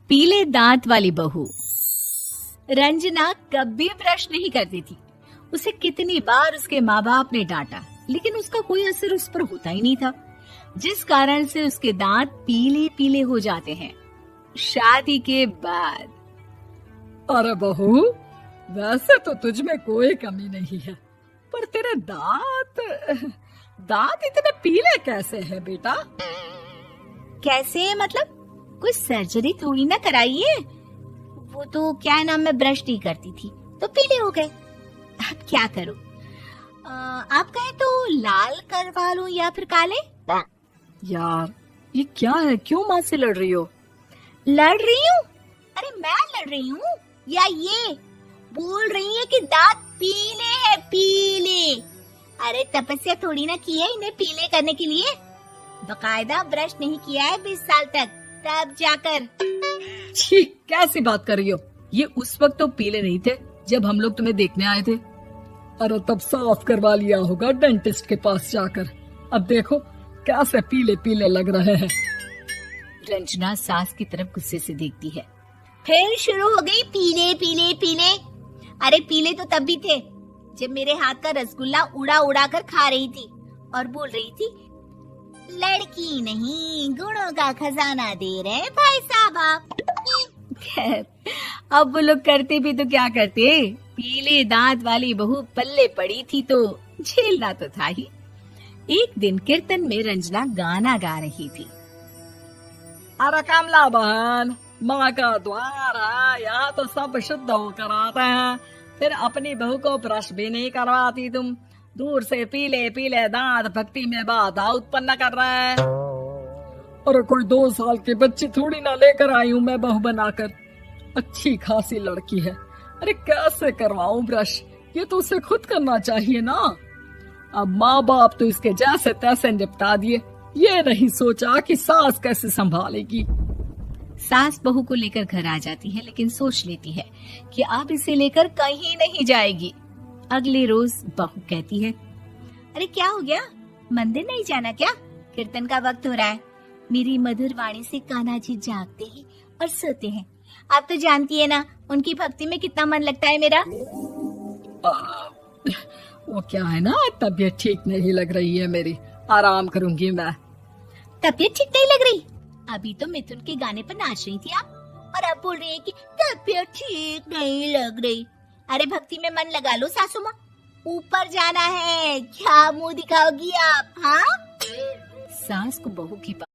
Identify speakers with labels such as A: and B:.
A: पीले दांत वाली बहू। रंजना कभी ब्रश नहीं करती थी। उसे कितनी बार उसके माँ बाप ने डांटा, लेकिन उसका कोई असर उस पर होता ही नहीं था, जिस कारण से उसके दांत पीले पीले हो जाते हैं। शादी के बाद
B: अरे बहू, वैसे तो तुझ में कोई कमी नहीं है, पर तेरे दांत इतने पीले कैसे हैं बेटा?
A: कैसे मतलब? कोई सर्जरी थोड़ी ना कराइए। वो तो क्या नाम, मैं ब्रश नहीं करती थी तो पीले हो गए। अब क्या करूं? आप कहें तो लाल करवा लूं या फिर काले?
B: यार ये क्या है, क्यों माँ से लड़ रही हो?
A: लड़ रही हूँ? अरे मैं लड़ रही हूँ या ये बोल रही है कि दांत पीले हैं, पीले। अरे तपस्या थोड़ी ना की है इन्हें पीले करने के लिए। बकायदा ब्रश नहीं किया है 20 साल तक, तब जाकर।
B: छी, कैसी बात कर रही हो? ये उस वक्त तो पीले नहीं थे जब हम लोग तुम्हें देखने आए थे। अरे तब साफ करवा लिया होगा डेंटिस्ट के पास जाकर। अब देखो कैसे पीले पीले लग रहे हैं।
A: रंजना सास की तरफ गुस्से से देखती है। फिर शुरू हो गई पीले पीले पीले। अरे पीले तो तब भी थे जब मेरे हाथ का रसगुल्ला उड़ा उड़ा कर खा रही थी और बोल रही थी, लड़की नहीं गुणों का खजाना दे रहे भाई साहब आप। खैर, अब वो लोग करते भी तो क्या करते, पीले दांत वाली बहू पल्ले पड़ी थी तो झेलना तो था ही। एक दिन कीर्तन में रंजना गाना गा रही थी।
B: अरे कमला बहन, माँ का द्वार है, यहाँ तो सब शुद्ध होकर आते हैं, फिर अपनी बहू को ब्रश भी नहीं करवाती तुम। दूर से पीले पीले दांत भक्ति में बाधा उत्पन्न कर रहे हैं। अरे कोई 2 साल की बच्ची थोड़ी ना लेकर आई हूँ मैं बहू बनाकर। अच्छी खासी लड़की है, अरे कैसे करवाऊं ब्रश? ये तो उसे खुद करना चाहिए ना। अब माँ बाप तो इसके जैसे तैसे निपटा दिए, ये नहीं सोचा कि सास कैसे संभालेगी।
A: सास बहू को लेकर घर आ जाती है, लेकिन सोच लेती है कि अब इसे लेकर कहीं नहीं जाएगी। अगले रोज बहू कहती है, अरे क्या हो गया, मंदिर नहीं जाना क्या? कीर्तन का वक्त हो रहा है। मेरी मधुर वाणी से कान्हा जी जागते हैं और सोते हैं। आप तो जानती है ना उनकी भक्ति में कितना मन लगता है मेरा।
B: वो क्या है ना, तबीयत ठीक नहीं लग रही है मेरी, आराम करूंगी मैं।
A: तबीयत ठीक नहीं लग रही? अभी तो मिथुन के गाने पर नाच रही थी आप, और अब बोल रही है कि तबीयत ठीक नहीं लग रही। अरे भक्ति में मन लगा लो सासू माँ, ऊपर जाना है, क्या मुंह दिखाओगी आप? हाँ, सास को बहू की